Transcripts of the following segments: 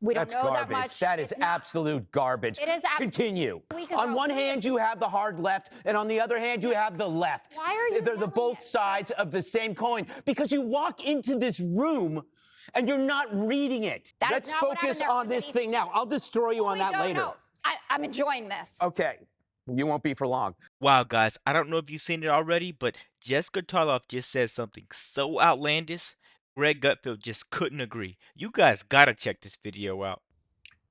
We don't That's know garbage. that much. That is absolute garbage. It is. Continue. On one hand, you have the hard left, and on the other hand, you have the left. Why are you They're the both sides of the same coin. Because you walk into this room and you're not reading it. Let's focus on this thing now. I'll destroy you on that later. I'm enjoying this. Okay. You won't be for long. Wow, guys, I don't know if you've seen it already, but Jessica Tarlov just said something so outlandish, Greg Gutfeld just couldn't agree. You guys gotta check this video out.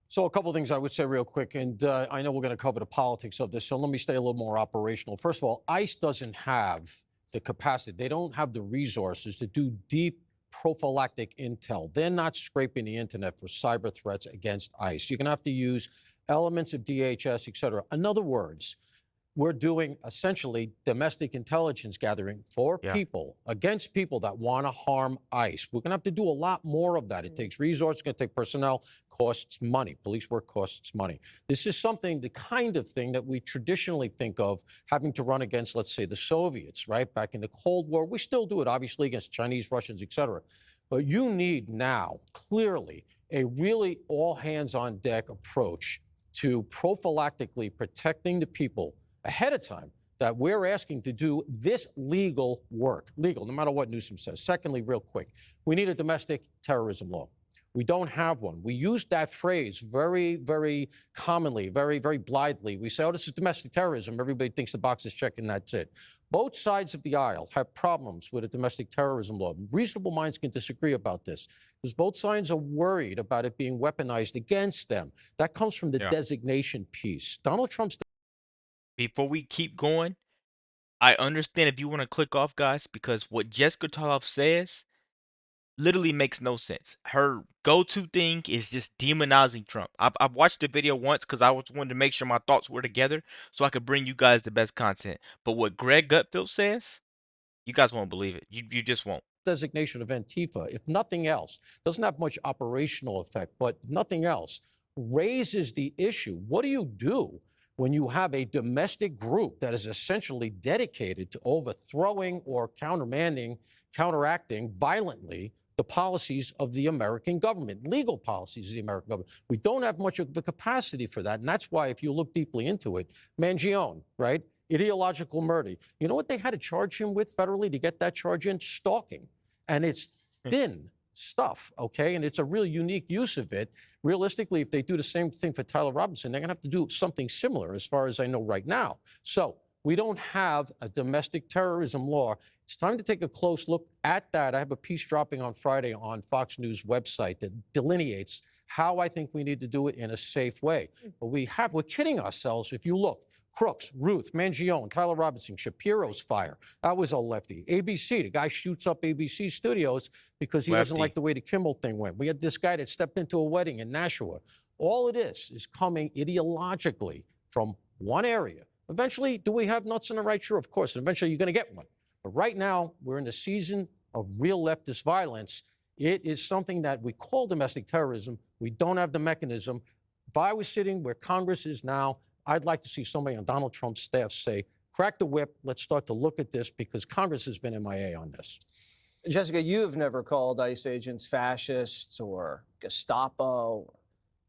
So a couple of things I would say real quick, and I know we're going to cover the politics of this, so let me stay a little more operational. First of all, ICE doesn't have the capacity. They don't have the resources to do deep prophylactic intel. They're not scraping the internet for cyber threats against ICE. You're going to have to use elements of DHS, et cetera. In other words, we're doing essentially domestic intelligence gathering for people, against people that want to harm ICE. We're going to have to do a lot more of that. It takes resources, it's going to take personnel, costs money. Police work costs money. This is something, the kind of thing that we traditionally think of having to run against, let's say, the Soviets, right? Back in the Cold War. We still do it, obviously, against Chinese, Russians, et cetera. But you need now, clearly, a really all-hands-on-deck approach to prophylactically protecting the people ahead of time that we're asking to do this legal work. Legal, no matter what Newsom says. Secondly, real quick, we need a domestic terrorism law. We don't have one. We use that phrase very, very commonly, very, very blithely. We say, oh, this is domestic terrorism. Everybody thinks the box is checked and that's it. Both sides of the aisle have problems with a domestic terrorism law. Reasonable minds can disagree about this because both sides are worried about it being weaponized against them. That comes from the designation piece. Donald Trump's. Before we keep going, I understand if you want to click off, guys, because what Jessica Tarlov says literally makes no sense. Her go-to thing is just demonizing Trump. I've watched the video once because I wanted to make sure my thoughts were together so I could bring you guys the best content. But what Greg Gutfeld says, you guys won't believe it. You just won't. Designation of Antifa, if nothing else, doesn't have much operational effect, but nothing else, raises the issue. What do you do when you have a domestic group that is essentially dedicated to overthrowing or counteracting violently the policies of the American government, legal policies of the American government? We don't have much of the capacity for that. And that's why, if you look deeply into it, Mangione, right? Ideological murder. You know what they had to charge him with federally to get that charge in? Stalking. And it's thin stuff, okay? And it's a real unique use of it. Realistically, if they do the same thing for Tyler Robinson, they're going to have to do something similar as far as I know right now. So we don't have a domestic terrorism law. It's time to take a close look at that. I have a piece dropping on Friday on Fox News website that delineates how I think we need to do it in a safe way. But we're kidding ourselves. If you look, Crooks, Ruth, Mangione, Tyler Robinson, Shapiro's fire. That was a lefty. ABC, the guy shoots up ABC studios because he doesn't like the way the Kimmel thing went. We had this guy that stepped into a wedding in Nashua. All of this is coming ideologically from one area. Eventually, do we have nuts in the right? Sure, of course. And eventually, you're going to get one. But right now, we're in the season of real leftist violence. It is something that we call domestic terrorism. We don't have the mechanism. If I was sitting where Congress is now, I'd like to see somebody on Donald Trump's staff say, crack the whip, let's start to look at this, because Congress has been MIA on this. Jessica, you have never called ICE agents fascists or Gestapo, or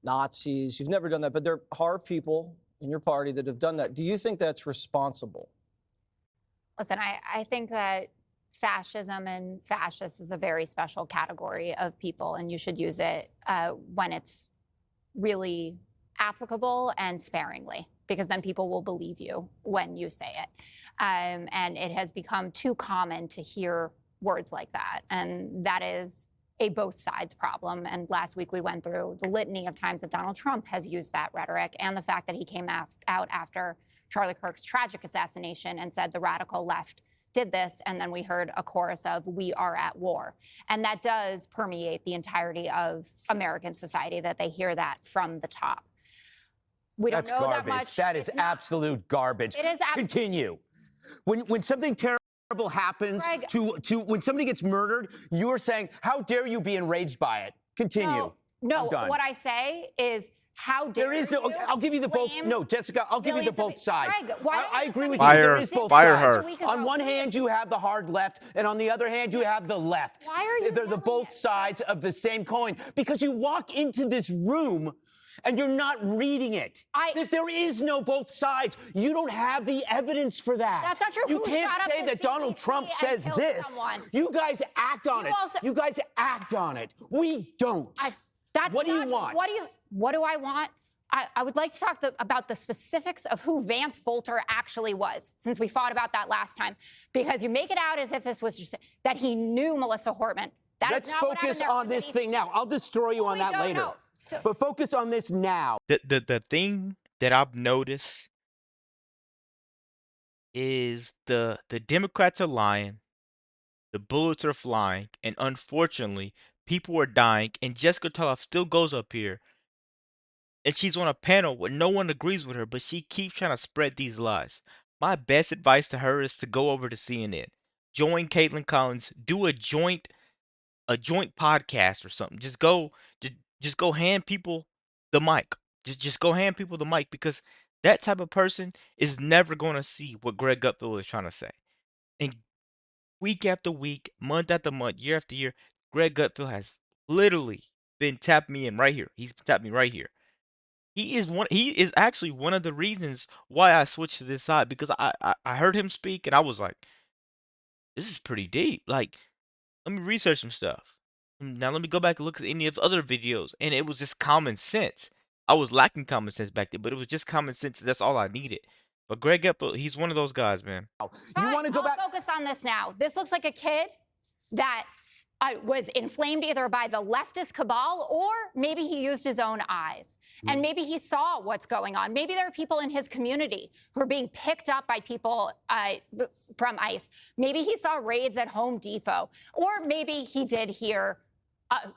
Nazis. You've never done that, but there are people in your party that have done that. Do you think that's responsible? Listen, I think that fascism and fascists is a very special category of people, and you should use it when it's really applicable and sparingly, because then people will believe you when you say it. And it has become too common to hear words like that. And that is a both sides problem. And last week we went through the litany of times that Donald Trump has used that rhetoric, and the fact that he came out after Charlie Kirk's tragic assassination and said the radical left did this, and then we heard a chorus of "we are at war." And that does permeate the entirety of American society, that they hear that from the top. We don't know garbage. that much. That is absolute garbage. It is. Continue. When something terrible happens Greg, when somebody gets murdered, you are saying, how dare you be enraged by it? Continue. No, what I say is How dare There is no. you I'll give you the both. blame No, Jessica, I'll give you the millions of both sides. Greg, why don't I you agree with listen you. to There me? is both Fire sides. her. A week ago. On one hand, you have the hard left, and on the other hand, you have the left. Why are you They're the yelling both at me? sides of the same coin. Because you walk into this room and you're not reading it. There is no both sides. You don't have the evidence for that. That's not true. You Who can't shot up say the that Donald CDC Trump and says killed this. someone? You guys act on it. You guys act on it. We don't. What do you want? What do I want? I would like to talk about the specifics of who Vance Bolter actually was, since we fought about that last time, because you make it out as if this was just that he knew Melissa Hortman. Let's focus on this thing now. I'll destroy you on that later. But focus on this now. The thing that I've noticed is the Democrats are lying, the bullets are flying, and unfortunately, people are dying. And Jessica Tarlov still goes up here, and she's on a panel where no one agrees with her, but she keeps trying to spread these lies. My best advice to her is to go over to CNN, join Caitlin Collins, do a joint podcast or something. Just go hand people the mic. Just go hand people the mic, because that type of person is never going to see what Greg Gutfeld is trying to say. And week after week, month after month, year after year, Greg Gutfeld has literally been tapping me in right here. He's tapped me right here. He is actually one of the reasons why I switched to this side, because I heard him speak and I was like, this is pretty deep. Like, let me research some stuff. Now let me go back and look at any of the other videos, and it was just common sense. I was lacking common sense back then, but it was just common sense. That's all I needed. But Greg Gutfeld, he's one of those guys, man. You want to go back? Focus on this now. This looks like a kid that was inflamed either by the leftist cabal, or maybe he used his own eyes. And maybe he saw what's going on. Maybe there are people in his community who are being picked up by people from ICE. Maybe he saw raids at Home Depot. Or maybe he did hear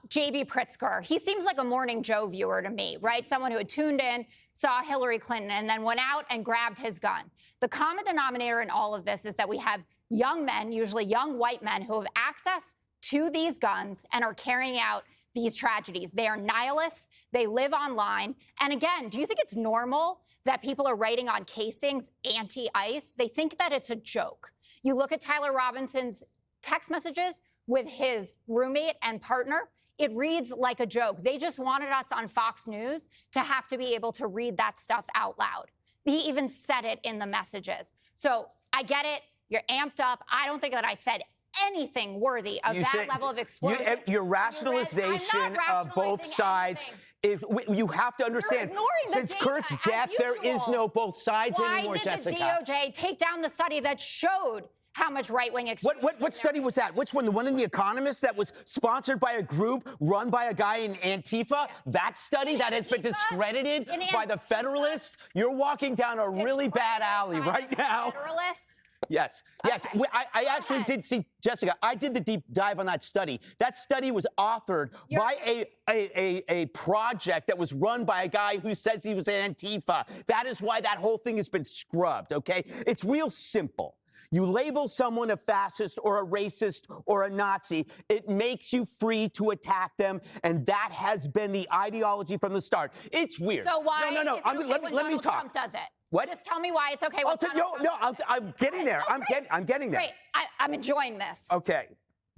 J.B. Pritzker. He seems like a Morning Joe viewer to me, right? Someone who had tuned in, saw Hillary Clinton, and then went out and grabbed his gun. The common denominator in all of this is that we have young men, usually young white men, who have access to these guns and are carrying out these tragedies. They are nihilists. They live online. And again, do you think it's normal that people are writing on casings anti-ICE? They think that it's a joke. You look at Tyler Robinson's text messages with his roommate and partner, it reads like a joke. They just wanted us on Fox News to have to be able to read that stuff out loud. He even said it in the messages. So I get it. You're amped up. I don't think that I said anything worthy of that level of explosion. Your rationalization of both sides. You have to understand, since Kurt's death, there is no both sides anymore, Jessica. Why did the DOJ take down the study that showed how much right-wing extremism? What study was that? Which one? The one in The Economist that was sponsored by a group run by a guy in Antifa? That study that has been discredited by the Federalists? You're walking down a really bad alley right now. Federalists? Yes. I actually did see, Jessica, I did the deep dive on that study. That study was authored by a project that was run by a guy who says he was an Antifa. That is why that whole thing has been scrubbed, okay? It's real simple. You label someone a fascist or a racist or a Nazi, it makes you free to attack them, and that has been the ideology from the start. It's weird. So why? No. Let me talk. Trump does it. What? Just tell me why it's okay. I'm getting there. I'm getting there. Great. I'm enjoying this. Okay.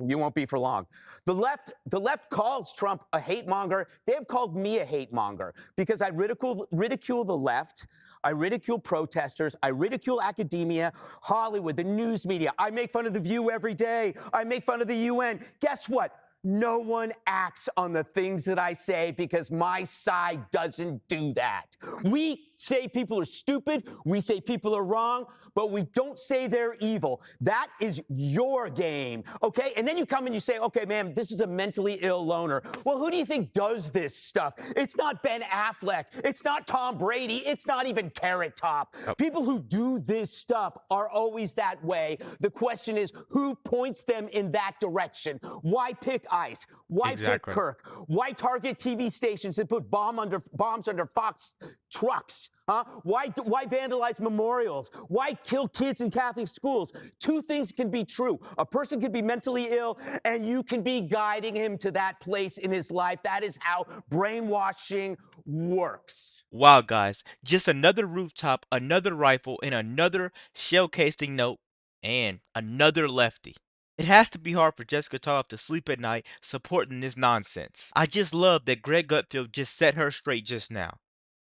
You won't be for long. The left calls Trump a hate monger. They have called me a hate monger because I ridicule the left. I ridicule protesters. I ridicule academia, Hollywood, the news media. I make fun of The View every day. I make fun of the UN. Guess what? No one acts on the things that I say because my side doesn't do that. We say people are stupid. We say people are wrong, but we don't say they're evil. That is your game, okay? And then you come and you say, okay, man, this is a mentally ill loner. Well, who do you think does this stuff? It's not Ben Affleck. It's not Tom Brady. It's not even Carrot Top. People who do this stuff are always that way. The question is, who points them in that direction? Why pick ICE? Why pick Exactly. Kirk? Why target TV stations and put bombs under Fox trucks? Huh? Why vandalize memorials? Why kill kids in Catholic schools? Two things can be true. A person can be mentally ill, and you can be guiding him to that place in his life. That is how brainwashing works. Wow, guys, just another rooftop, another rifle, and another shell casing note, and another lefty. It has to be hard for Jessica Tarlov to sleep at night supporting this nonsense. I just love that Greg Gutfeld just set her straight just now.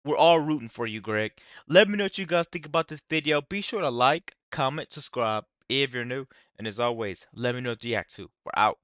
We're all rooting for you, Greg. Let me know what you guys think about this video. Be sure to like, comment, subscribe if you're new, and as always, let me know what you react to. We're out.